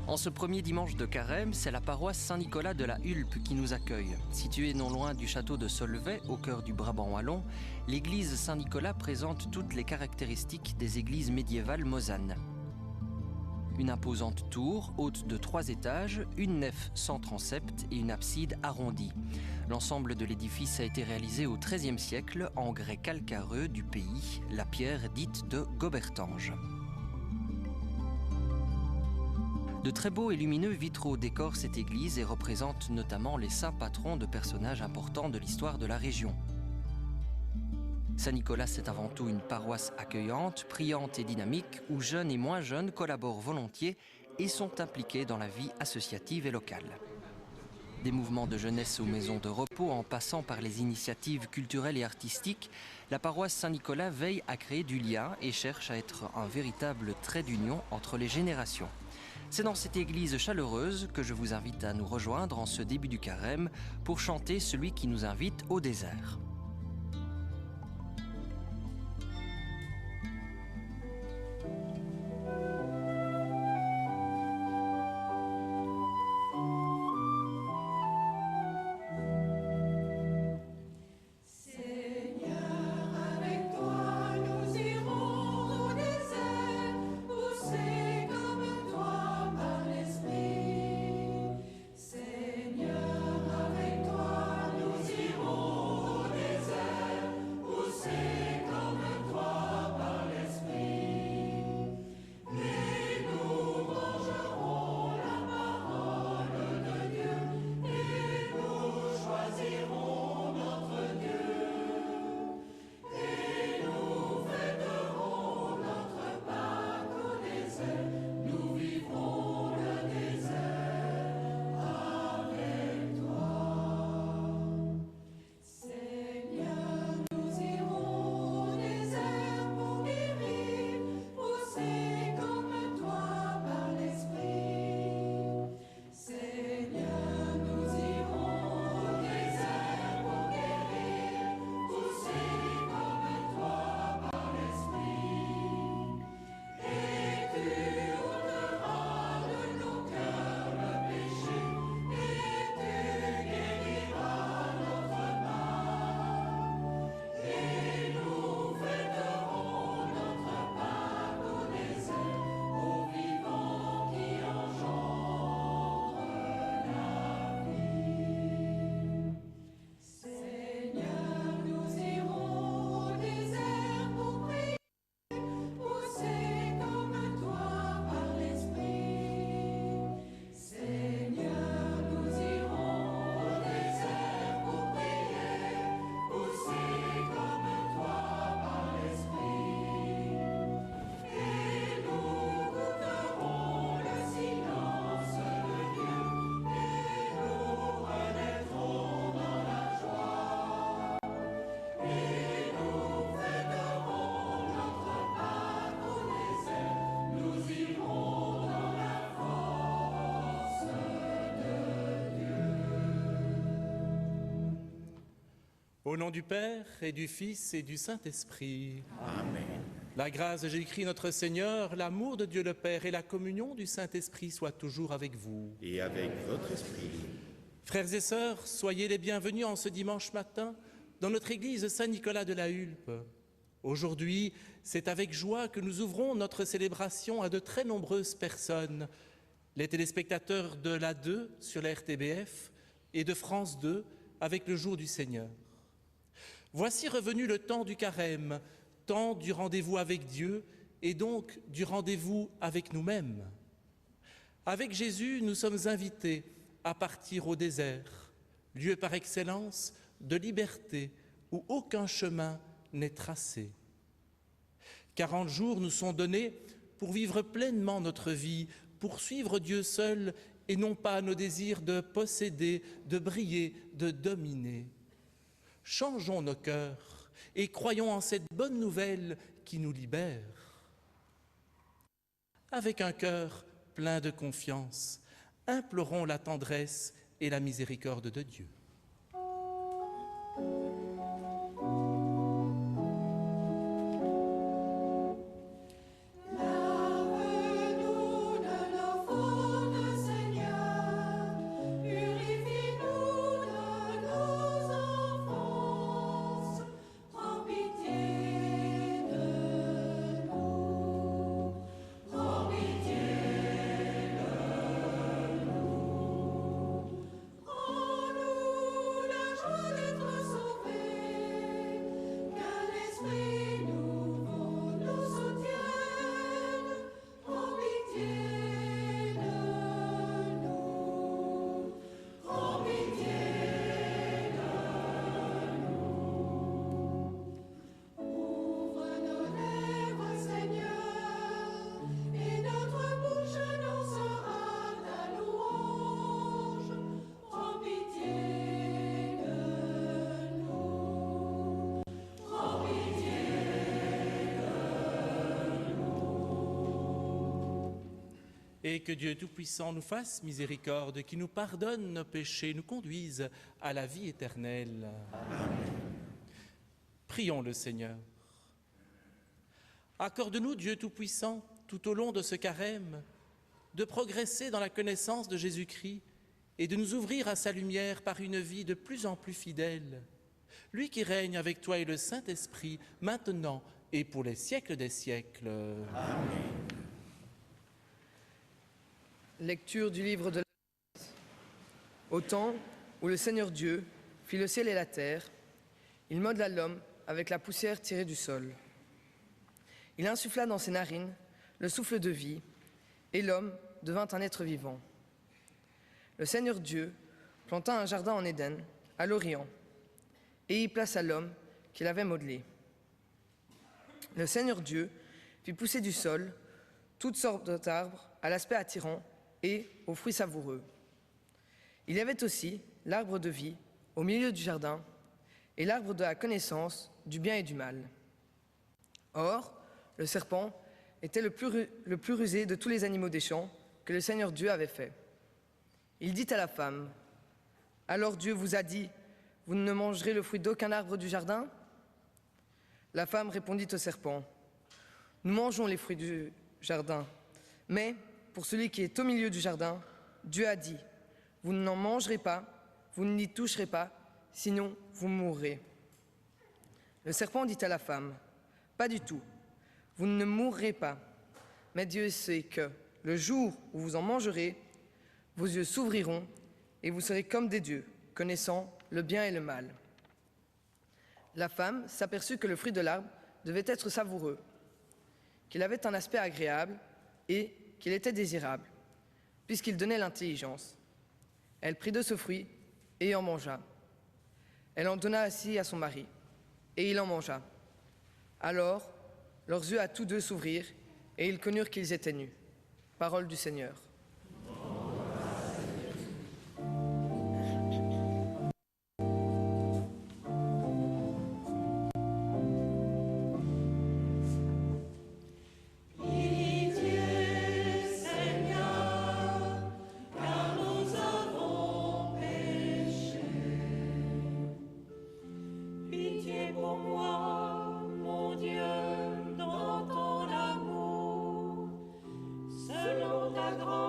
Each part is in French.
En ce premier dimanche de Carême, c'est la paroisse Saint-Nicolas de la Hulpe qui nous accueille. Située non loin du château de Solvay, au cœur du Brabant wallon, l'église Saint-Nicolas présente toutes les caractéristiques des églises médiévales mosanes. Une imposante tour, haute de 3 étages, une nef sans transept et une abside arrondie. L'ensemble de l'édifice a été réalisé au XIIIe siècle en grès calcareux du pays, la pierre dite de Gobertange. De très beaux et lumineux vitraux décorent cette église et représentent notamment les saints patrons de personnages importants de l'histoire de la région. Saint-Nicolas, c'est avant tout une paroisse accueillante, priante et dynamique, où jeunes et moins jeunes collaborent volontiers et sont impliqués dans la vie associative et locale. Des mouvements de jeunesse aux maisons de repos, en passant par les initiatives culturelles et artistiques, la paroisse Saint-Nicolas veille à créer du lien et cherche à être un véritable trait d'union entre les générations. C'est dans cette église chaleureuse que je vous invite à nous rejoindre en ce début du carême pour chanter celui qui nous invite au désert. Au nom du Père et du Fils et du Saint-Esprit. Amen. La grâce de Jésus-Christ notre Seigneur, l'amour de Dieu le Père et la communion du Saint-Esprit soient toujours avec vous. Et avec votre esprit. Frères et sœurs, soyez les bienvenus en ce dimanche matin dans notre église Saint-Nicolas de la Hulpe. Aujourd'hui, c'est avec joie que nous ouvrons notre célébration à de très nombreuses personnes, les téléspectateurs de l'A2 sur la RTBF et de France 2 avec le jour du Seigneur. Voici revenu le temps du carême, temps du rendez-vous avec Dieu et donc du rendez-vous avec nous-mêmes. Avec Jésus, nous sommes invités à partir au désert, lieu par excellence de liberté où aucun chemin n'est tracé. 40 jours nous sont donnés pour vivre pleinement notre vie, pour suivre Dieu seul et non pas nos désirs de posséder, de briller, de dominer. Changeons nos cœurs et croyons en cette bonne nouvelle qui nous libère. Avec un cœur plein de confiance, implorons la tendresse et la miséricorde de Dieu. Lave-nous de nos fautes esprits nouveaux nous soutiennent, prends pitié de nous, prends pitié de nous. Ouvre nos lèvres, Seigneur, et notre bouche annoncera ta louange. Prends pitié de nous. Prends pitié de nous. Et que Dieu Tout-Puissant nous fasse miséricorde, qui nous pardonne nos péchés, nous conduise à la vie éternelle. Prions le Seigneur. Accorde-nous, Dieu Tout-Puissant, tout au long de ce carême, de progresser dans la connaissance de Jésus-Christ et de nous ouvrir à sa lumière par une vie de plus en plus fidèle. Lui qui règne avec toi et le Saint-Esprit, maintenant et pour les siècles des siècles. Lecture du livre de l'Apocalypse. Au temps où le Seigneur Dieu fit le ciel et la terre, il modela l'homme avec la poussière tirée du sol. Il insuffla dans ses narines le souffle de vie, et l'homme devint un être vivant. Le Seigneur Dieu planta un jardin en Éden, à l'Orient, et y plaça l'homme qu'il avait modelé. Le Seigneur Dieu fit pousser du sol toutes sortes d'arbres à l'aspect attirant et aux fruits savoureux. Il y avait aussi l'arbre de vie au milieu du jardin et l'arbre de la connaissance du bien et du mal. Or, le serpent était le plus rusé de tous les animaux des champs que le Seigneur Dieu avait fait. Il dit à la femme, « Alors Dieu vous a dit, vous ne mangerez le fruit d'aucun arbre du jardin ?» La femme répondit au serpent, « Nous mangeons les fruits du jardin, mais pour celui qui est au milieu du jardin, Dieu a dit, « Vous n'en mangerez pas, vous n'y toucherez pas, sinon vous mourrez. » Le serpent dit à la femme, « Pas du tout, vous ne mourrez pas, mais Dieu sait que, le jour où vous en mangerez, vos yeux s'ouvriront et vous serez comme des dieux, connaissant le bien et le mal. » La femme s'aperçut que le fruit de l'arbre devait être savoureux, qu'il avait un aspect agréable et qu'il était désirable, puisqu'il donnait l'intelligence. Elle prit de ce fruit et en mangea. Elle en donna aussi à son mari, et il en mangea. Alors, leurs yeux à tous deux s'ouvrirent, et ils connurent qu'ils étaient nus. Parole du Seigneur. Pitié pour moi, mon Dieu, dans ton amour, selon ta grande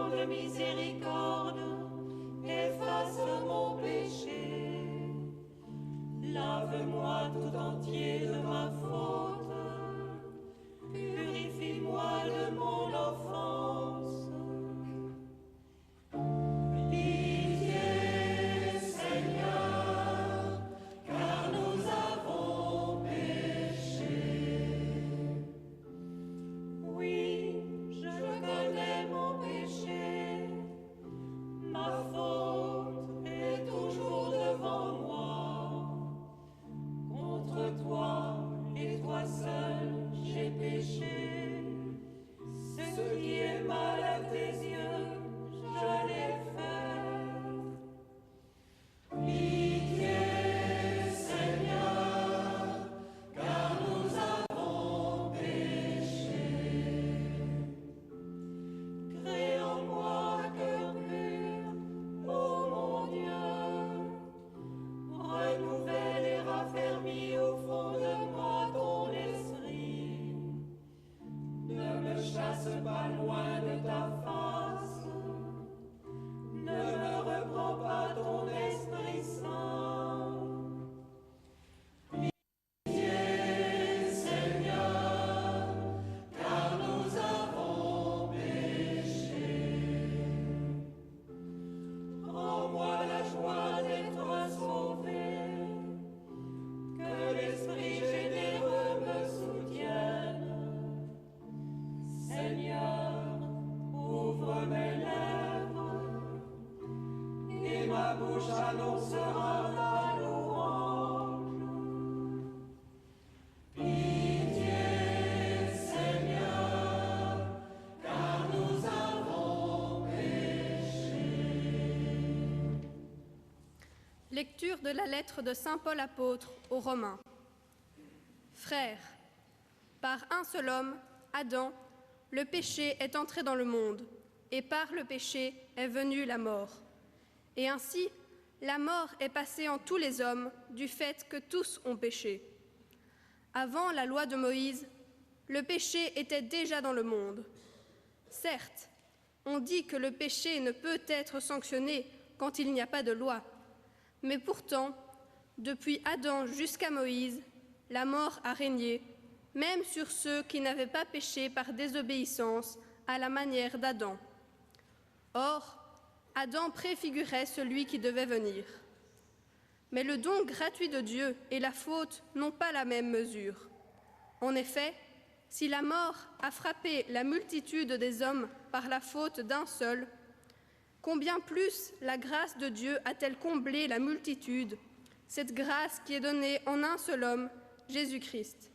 annoncera ta louange. Pitié, Seigneur, car nous avons péché. Lecture de la lettre de saint Paul apôtre aux Romains. Frères, par un seul homme, Adam, le péché est entré dans le monde, et par le péché est venue la mort. Et ainsi, la mort est passée en tous les hommes du fait que tous ont péché. Avant la loi de Moïse, le péché était déjà dans le monde. Certes, on dit que le péché ne peut être sanctionné quand il n'y a pas de loi. Mais pourtant, depuis Adam jusqu'à Moïse, la mort a régné, même sur ceux qui n'avaient pas péché par désobéissance à la manière d'Adam. Or, Adam préfigurait celui qui devait venir. Mais le don gratuit de Dieu et la faute n'ont pas la même mesure. En effet, si la mort a frappé la multitude des hommes par la faute d'un seul, combien plus la grâce de Dieu a-t-elle comblé la multitude, cette grâce qui est donnée en un seul homme, Jésus-Christ.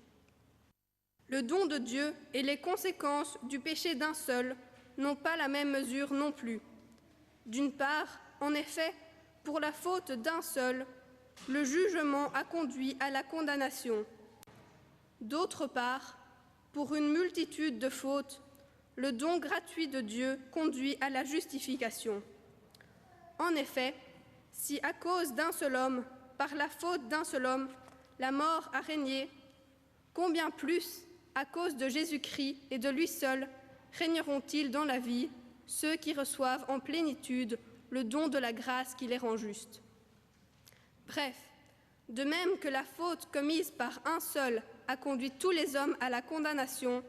Le don de Dieu et les conséquences du péché d'un seul n'ont pas la même mesure non plus. D'une part, en effet, pour la faute d'un seul, le jugement a conduit à la condamnation. D'autre part, pour une multitude de fautes, le don gratuit de Dieu conduit à la justification. En effet, si à cause d'un seul homme, par la faute d'un seul homme, la mort a régné, combien plus, à cause de Jésus-Christ et de lui seul, régneront-ils dans la vie ceux qui reçoivent en plénitude le don de la grâce qui les rend justes. Bref, de même que la faute commise par un seul a conduit tous les hommes à la condamnation,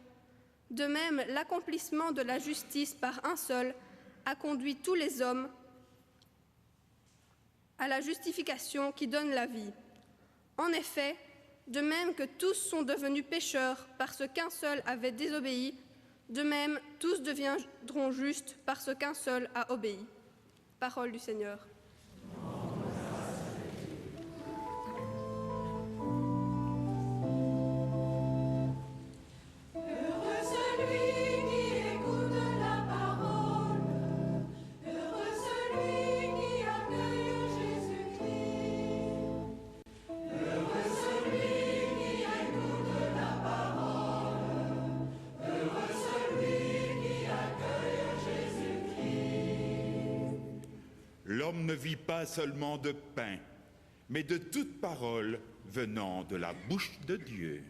de même l'accomplissement de la justice par un seul a conduit tous les hommes à la justification qui donne la vie. En effet, de même que tous sont devenus pécheurs parce qu'un seul avait désobéi, de même tous deviendront justes parce qu'un seul a obéi. Parole du Seigneur. Heureux celui qui écoute la parole, heureux celui qui accueille Jésus-Christ. Heureux celui qui écoute la parole, heureux celui qui accueille Jésus-Christ. L'homme ne vit pas seulement de pain, mais de toute parole venant de la bouche de Dieu.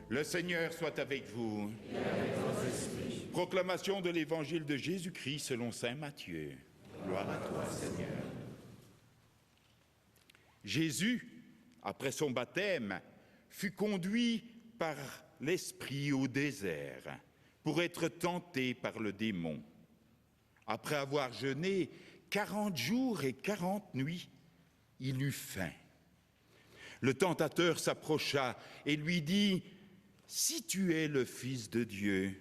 Le Seigneur soit avec vous. Et avec votre esprit. Proclamation de l'évangile de Jésus-Christ selon saint Matthieu. Gloire à toi, Seigneur. Jésus, après son baptême, fut conduit par l'Esprit au désert pour être tenté par le démon. Après avoir jeûné 40 jours et 40 nuits, il eut faim. Le tentateur s'approcha et lui dit « Si tu es le Fils de Dieu,